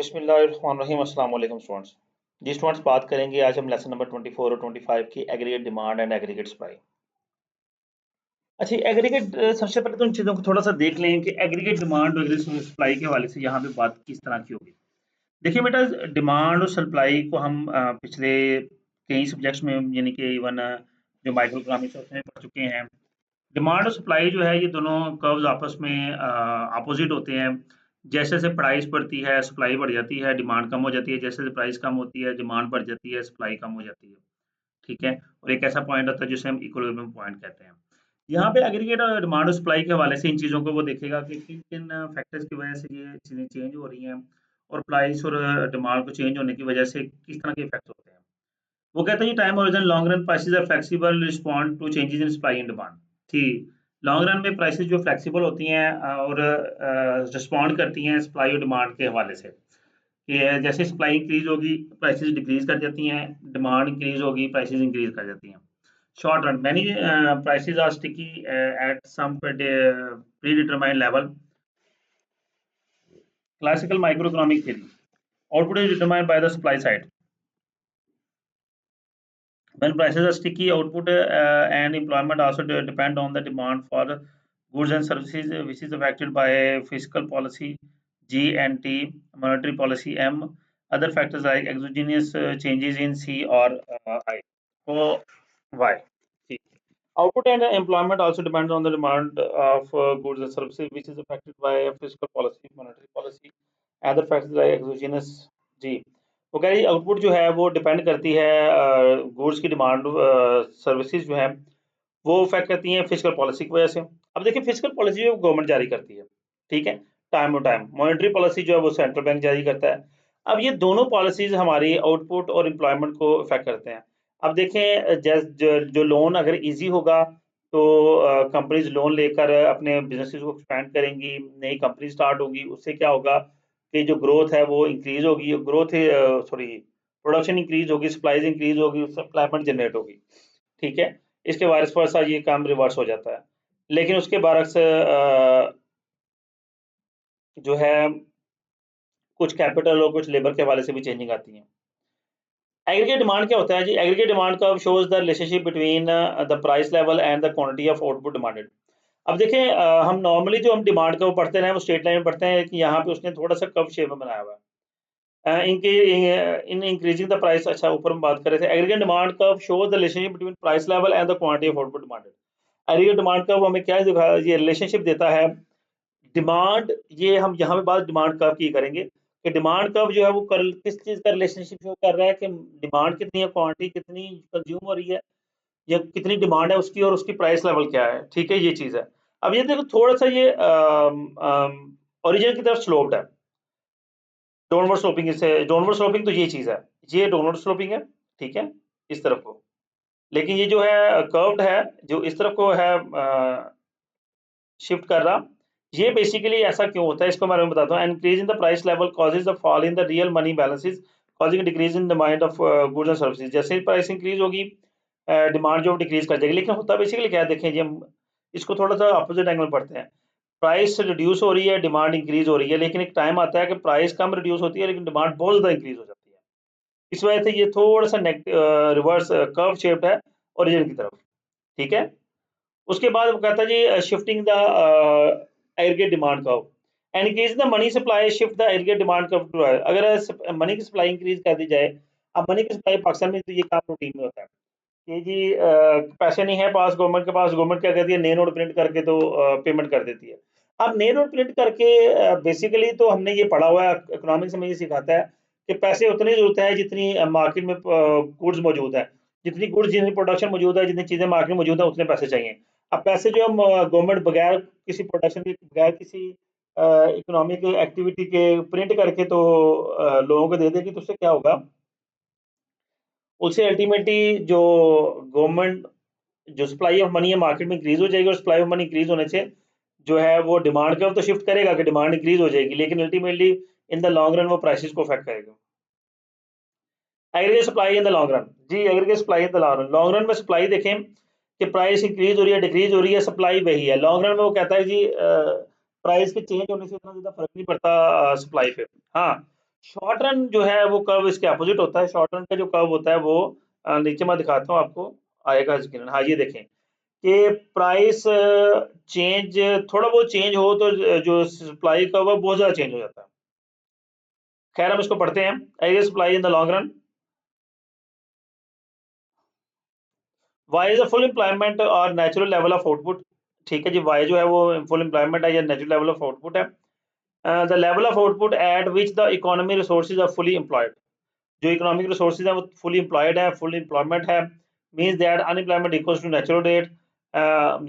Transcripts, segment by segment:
बिस्मिल्लाहिर्रहमानिर्रहीम। अस्सलाम वालेकुम स्टूडेंट्स। जी स्टूडेंट्स, बात करेंगे आज हम लेसन नंबर 24 और 25 की aggregate demand and aggregate supply. अच्छा, एग्रीगेट सबसे पहले तो उन चीज़ों को थोड़ा सा देख लें कि एग्रीगेट डिमांड और एग्रीगेट सप्लाई के हवाले से यहाँ पे बात किस तरह की होगी। देखिए बेटा, डिमांड और सप्लाई को हम पिछले कई सब्जेक्ट्स में यानी कि इवन जो माइक्रो इकोनॉमिक्स है उसमें पढ़ चुके हैं। डिमांड और सप्लाई जो है ये दोनों कर्व्स आपस में अपोजिट होते हैं। जैसे जैसे प्राइस बढ़ती है सप्लाई बढ़ जाती है, डिमांड कम हो जाती है। जैसे जैसे प्राइस कम होती है डिमांड बढ़ जाती है, सप्लाई कम हो जाती है। ठीक है, और एक ऐसा पॉइंट आता है जिसे हम इक्विलिब्रियम पॉइंट कहते हैं। यहाँ पे एग्रीगेट और डिमांड और सप्लाई के हवाले से इन चीज़ों को वो देखेगा कि किन किन फैक्टर्स की वजह से ये चीज़ें चेंज हो रही हैं, और प्राइस और डिमांड को चेंज होने की वजह से किस तरह के इफेक्ट होते हैं। वो कहते हैं ये time horizon long run prices are flexible respond to changes in supply and demand. ठीक, लॉन्ग रन में प्राइसेस जो फ्लेक्सिबल होती हैं और रिस्पॉन्ड करती हैं सप्लाई और डिमांड के हवाले से कि जैसे सप्लाई इंक्रीज होगी प्राइसेस डिक्रीज कर जाती हैं, डिमांड इंक्रीज होगी प्राइसेस इंक्रीज कर जाती हैं। Short run many prices are sticky at some predetermined level. Classical microeconomic theory, output is determined by the supply side. When prices are sticky, output and employment also depend on the demand for goods and services, which is affected by fiscal policy G and T, monetary policy M, other factors like exogenous changes in C or I. So Y. See. Output and employment also depends on the demand of goods and services, which is affected by fiscal policy, monetary policy, other factors like exogenous G. वो कह रही output जो है वो depend करती है goods की demand, services जो है वो इफेक्ट करती हैं फिजिकल पॉलिसी की वजह से। अब देखिए फिजिकल पॉलिसी जो गवर्नमेंट जारी करती है, ठीक है, time to time. Monetary policy जो है वो सेंट्रल बैंक जारी करता है। अब ये दोनों पॉलिसीज हमारी आउटपुट और एम्प्लॉयमेंट को इफेक्ट करते हैं। अब देखें जो लोन अगर इजी होगा तो कंपनीज लोन लेकर अपने बिजनेसेस को एक्सपैंड करेंगी, नई कंपनी स्टार्ट होगी, उससे क्या होगा कि जो ग्रोथ है वो इंक्रीज होगी, ग्रोथ सॉरी प्रोडक्शन इंक्रीज होगी, सप्लाईज इंक्रीज होगी, उससे एम्प्लॉयमेंट जनरेट होगी। ठीक है, इसके वारिस वर्सा ये काम रिवर्स हो जाता है। लेकिन उसके बरक्स जो है कुछ कैपिटल और कुछ लेबर के हवाले से भी चेंजिंग आती है। एग्रीगेट डिमांड क्या होता है जी? Aggregate demand curve shows the relationship between the price level and the quantity of output demanded. अब देखें हम नॉर्मली जो हम डिमांड कर्व पढ़ते हैं वो स्ट्रेट लाइन में पढ़ते हैं कि यहाँ पे उसने थोड़ा सा कर्व शेप में बनाया हुआ है। इनके इन इंक्रीजिंग द प्राइस, अच्छा ऊपर हम बात कर रहे थे। Aggregate demand curve shows the relationship between price level and the quantity of output demanded. Aggregate demand curve हमें क्या दिखा, ये रिलेशनशिप देता है डिमांड, ये हम यहाँ पे बात डिमांड कर्व की करेंगे कि डिमांड कर्व जो है वो किस चीज का रिलेशनशिप शो कर रहा है कि डिमांड कितनी है, क्वांटिटी कितनी कंज्यूम हो रही है, या कितनी डिमांड है उसकी और उसकी प्राइस लेवल क्या है। ठीक है, ये चीज है। अब ये देखो थोड़ा सा ये ओरिजिन की तरफ स्लोप्ड है, डाउनवर्ड स्लोपिंग। इससे डाउनवर्ड स्लोपिंग तो ये चीज है, ये डाउनवर्ड स्लोपिंग है, ठीक है, इस तरफ को। लेकिन ये जो है कर्व्ड है, जो इस तरफ को है शिफ्ट कर रहा, ये बेसिकली ऐसा क्यों होता है इसको मैं बताता हूँ। Increase in the price level causes the fall in the real money balances causing decrease in the demand of goods and services. जैसे प्राइस इंक्रीज होगी डिमांड जो डिक्रीज कर जाएगी। लेकिन होता बेसिकली क्या है, देखें जी हम इसको थोड़ा सा अपोजिट एंगल पढ़ते हैं। प्राइस रिड्यूस हो रही है, डिमांड इंक्रीज हो रही है, लेकिन एक टाइम आता है कि प्राइस कम रिड्यूस होती है लेकिन डिमांड बहुत ज्यादा इंक्रीज हो जाती है। इस वजह से ये थोड़ा सा रिवर्स कर्व शेप्ड है ओरिजिन की तरफ। ठीक है, उसके बाद वो कहता है जी shifting the aggregate demand curve and increase the money supply shift the aggregate demand curve to. अगर मनी की सप्लाई इंक्रीज कर दी जाए, अब मनी की सप्लाई पाकिस्तान में तो ये काम रूटीन में होता है कि जी पैसे नहीं है पास गवर्नमेंट के पास, गवर्नमेंट क्या कहती है नए नोट प्रिंट करके तो पेमेंट कर देती है। अब नए नोट प्रिंट करके बेसिकली तो हमने ये पढ़ा हुआ है, इकोनॉमिक्स में ये सिखाता है कि पैसे उतनी जरूरत है जितनी मार्केट में गुड्स मौजूद है, जितनी गुड्स जितनी प्रोडक्शन मौजूद है, जितनी चीजें मार्केट में मौजूद है, उतने पैसे चाहिए। अब पैसे जो हम गवर्नमेंट बगैर किसी प्रोडक्शन के, बगैर किसी इकोनॉमिक एक्टिविटी के प्रिंट करके तो लोगों को दे देगी, तो उससे क्या होगा, उससे अल्टीमेटली जो गवर्नमेंट जो सप्लाई ऑफ मनी है मार्केट में इंक्रीज हो जाएगी, और सप्लाई ऑफ मनी इंक्रीज होने से जो है वो डिमांड की ओर तो शिफ्ट करेगा कि डिमांड इंक्रीज हो जाएगी, लेकिन ultimately in the long run वो प्राइसेस को अफेक्ट करेगा। Aggregate supply in the long run जी, aggregate supply in the long run. Long run में सप्लाई देखें कि प्राइस इंक्रीज हो रही है डिक्रीज हो रही है, सप्लाई वही है। लॉन्ग रन में वो कहता है जी प्राइस के चेंज होने से इतना ज्यादा फर्क नहीं पड़ता सप्लाई पे। हाँ, शॉर्ट रन जो है वो कर्व इसके अपोजिट होता है। शॉर्ट रन का जो कर्व होता है वो नीचे मैं दिखाता हूँ आपको, आएगा स्क्रीन। हाँ, ये देखें कि प्राइस चेंज थोड़ा बहुत चेंज हो तो जो सप्लाई कर्व है बहुत ज्यादा चेंज हो जाता है। खैर हम इसको पढ़ते हैं। Aggregate supply in the long run, Y is a full employment और नेचुरल लेवल ऑफ आउटपुट। ठीक है जी, वाई जो है वो फुल एम्प्लॉयमेंट है या नेचुरल लेवल ऑफ आउटपुट है। The level of output at which the economy resources are fully employed, जो इकोनॉमिक रिसोर्सेज है वो फुली एम्प्लॉयड है, फुल एम्प्लॉयमेंट है। Means that unemployment equals to natural rate,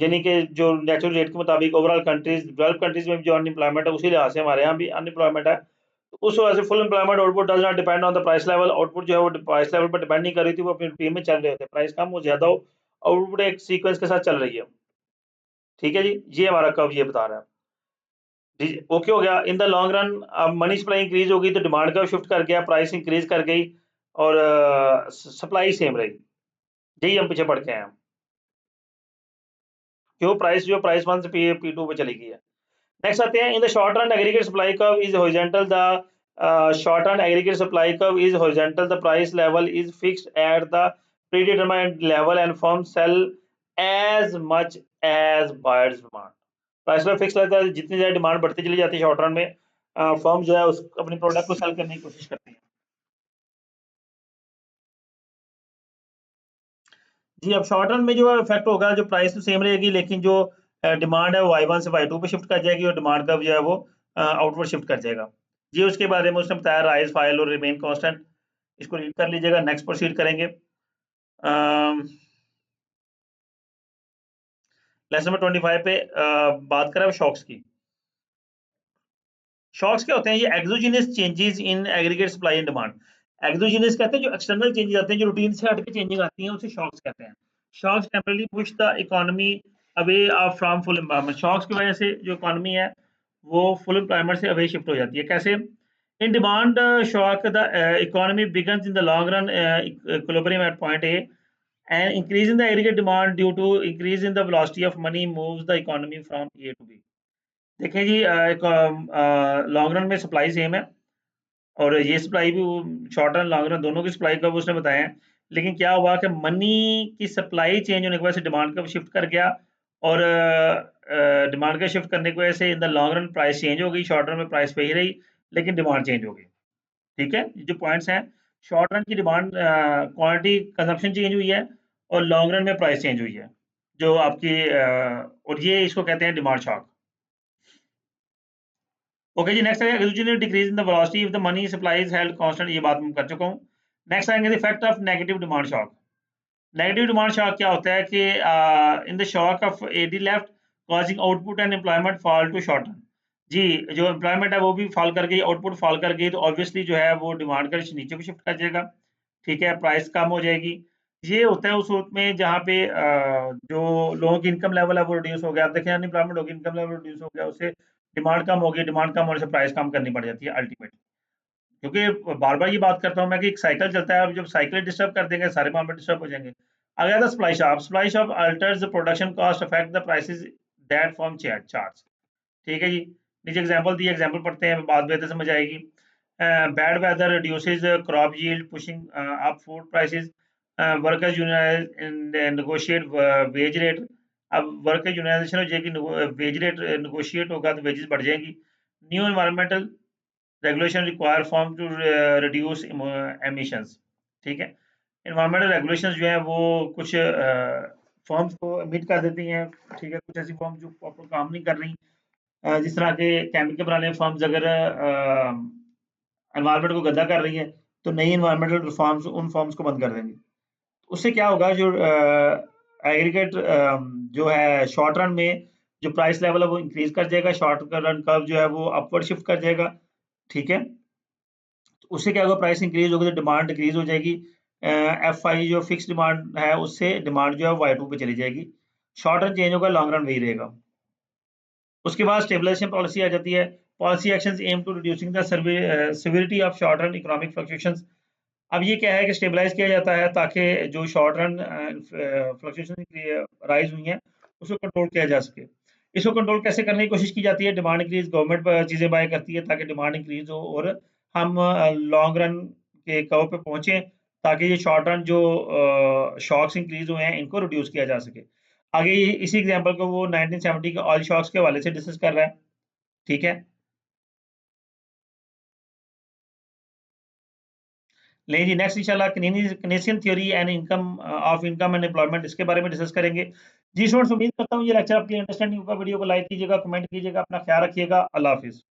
यानी कि जो नेचुरल रेट के मुताबिक ओवरऑल कंट्रीज, डेवलप कंट्रीज में भी जो अनएम्प्लॉयमेंट है उसी लिहाज से हमारे यहाँ भी अनएम्प्लॉयमेंट है। तो उस वजह से full employment output does not depend on the price level. Output जो है वो प्राइस लेवल पर डिपेंड नहीं कर रही थी, वो अपनी टीम में चल रहे थे, प्राइस कम हो ज्यादा हो, आउटपुट एक सीक्वेंस के साथ चल रही है। ठीक है जी, ये हमारा कर्व ये बता रहा है जी। ओके हो गया। इन द लॉन्ग रन अब मनी सप्लाई इंक्रीज होगी तो डिमांड का शिफ्ट कर गया, प्राइस इंक्रीज कर गई और सप्लाई सेम रही। यही हम पीछे पढ़ के आए हैं। क्यों प्राइस जो प्राइस वन से P2 पे चली गई है। नेक्स्ट आते हैं, in the short run aggregate supply curve is horizontal, the short run aggregate supply curve is horizontal, the price level is fixed at the predetermined level and firm sell as much as buyers demand. Price level fix रहता है, जितनी ज्यादा demand बढ़ती चली जाती है short run में, firm जो है उस अपनी प्रोडक्ट को सेल करने की कोशिश करती है। जी, अब शॉर्ट रन में जो इफेक्ट होगा, जो प्राइस तो सेम रहेगी लेकिन जो डिमांड है वो Y1 से Y2 पे शिफ्ट कर जाएगी और डिमांड का जो है वो आउटवर्ड शिफ्ट कर जाएगा। जी, उसके बारे में उसने बताया राइज फाइल और रिमेन कांस्टेंट। इसको रीड कर लीजिएगा। नेक्स्ट प्रोसीड करेंगे। लेसन नंबर 25 पे बात करें शॉक्स की। शॉक्स क्या होते हैं? ये exogenous changes in aggregate supply and demand. Exogenous कहते हैं जो एक्सटर्नल चेंजेस आते हैं, जो रूटीन से हट के चेंजेस आती हैं, उसे शॉक्स कहते हैं। Shocks temporarily push the economy away from full employment. Shocks की वजह से जो इकोनॉमी है वो फुल एम्प्लॉयमेंट से अवे शिफ्ट हो जाती है। कैसे? In demand shock the economy begins in the long run equilibrium at point A and increase in the aggregate demand due to increase in the velocity of money moves the economy from A to B। देखें जी, एक long run में supply same है और ये supply भी short run long run दोनों की supply का उसने बताया है। लेकिन क्या हुआ कि मनी की सप्लाई चेंज होने की वजह से डिमांड का शिफ्ट कर गया और डिमांड का शिफ्ट करने की वजह से इन the long run price change हो गई, शॉर्ट रन में प्राइस वही रही लेकिन डिमांड चेंज हो गई। ठीक है, ये जो पॉइंट्स हैं, शॉर्ट रन की डिमांड क्वांटिटी कंजम्पशन चेंज हुई है और लॉन्ग रन में प्राइस चेंज हुई है जो आपकी और ये इसको कहते हैं डिमांड शॉक। ओके जी, नेक्स्ट है exogenic decrease in the velocity if the money supply is held constant. ये बात मैं कर चुका हूँ। नेक्स्ट आएंगे effect of negative demand shock. Negative demand shock क्या होता है कि in the shock of AD left causing output and employment fall to shorten. जी, जो एम्प्लॉयमेंट है वो भी फॉल कर गई, आउटपुट फॉल कर गई, तो ऑब्वियसली जो है वो डिमांड का नीचे को शिफ्ट कर जाएगा। ठीक है, प्राइस कम हो जाएगी। ये होता है उस वक्त में जहाँ पे जो लोगों की इनकम लेवल है वो रिड्यूस हो गया। आप देखें अनएम्प्लॉयमेंट होगी, इनकम लेवल रिड्यूस हो गया, उससे डिमांड कम होगी, डिमांड कम होने से प्राइस कम करनी पड़ जाती है अल्टीमेटली। क्योंकि बार बार ये बात करता हूँ मैं कि एक साइकिल चलता है, अब जब साइकिल डिस्टर्ब कर देंगे सारे मामले डिस्टर्ब हो जाएंगे। अगर the supply shop altars the production cost affect the prices that form charge. ठीक है जी, नीचे एग्जांपल दिए, एग्जांपल पढ़ते हैं, बात बेहतर समझ आएगी। Bad weather reduces crop yield pushing up food prices, workers union negotiate wage rate. अब वर्कर यूनियनाइजेशन हो जाएगी, वेज रेट नेगोशिएट होगा तो वेजेस बढ़ जाएंगी। New environmental regulation require form to reduce emissions. ठीक है, एनवायरमेंटल रेगुलेशंस जो है वो कुछ फर्म्स को एमिट कर देती हैं। ठीक है, कुछ ऐसी फर्म्स जो प्रॉपर काम नहीं कर रही, जिस तरह के केमिकल बनाने फर्म्स अगर एनवायरनमेंट को गंदा कर रही हैं तो नई एनवायरमेंटल रिफॉर्म्स उन फर्म्स को बंद कर देंगी। उससे क्या होगा, जो एग्रीगेट जो है शॉर्ट रन में जो प्राइस लेवल है वो इंक्रीज कर जाएगा, शॉर्ट रन कर्व जो है वो अपवर्ड शिफ्ट कर जाएगा। ठीक है, तो उससे क्या होगा, प्राइस इंक्रीज होगी तो डिमांड डिक्रीज हो जाएगी। FI जो फिक्स डिमांड है उससे डिमांड जो है Y2 पे चली जाएगी। शॉर्ट रन चेंज होगा, लॉन्ग रन वही रहेगा। उसके बाद स्टेबलाइजेशन पॉलिसी आ जाती है। Policy actions aim to reducing the severity of short run economic fluctuations. अब ये क्या है कि स्टेबलाइज किया जाता है ताकि जो शॉर्ट रन फ्लक्चुएशन राइज हुई हैं उसको कंट्रोल किया जा सके। इसको कंट्रोल कैसे करने की कोशिश की जाती है? डिमांड इंक्रीज, गवर्नमेंट चीजें बाय करती है ताकि डिमांड इंक्रीज हो और हम लॉन्ग रन के कर्व पे पहुंचे, ताकि ये शॉर्ट रन जो शॉक्स इंक्रीज हुए हैं इनको रिड्यूस किया जा सके। आगे इसी एग्जांपल को वो 1970 के ऑयल शॉक्स के हवाले से डिस्कस कर रहा है। ठीक है, लेकिन जी नेक्स्ट इंशाल्लाह Keynesian theory and income of income and employment, इसके बारे में डिस्कस करेंगे। जी स्टूडेंट्स, उम्मीद करता हूँ ये लेक्चर आपके लिए अंडरस्टैंडिंग होगा। वीडियो को लाइक कीजिएगा, कमेंट कीजिएगा, अपना ख्याल रखिएगा। अल्लाह हाफिज।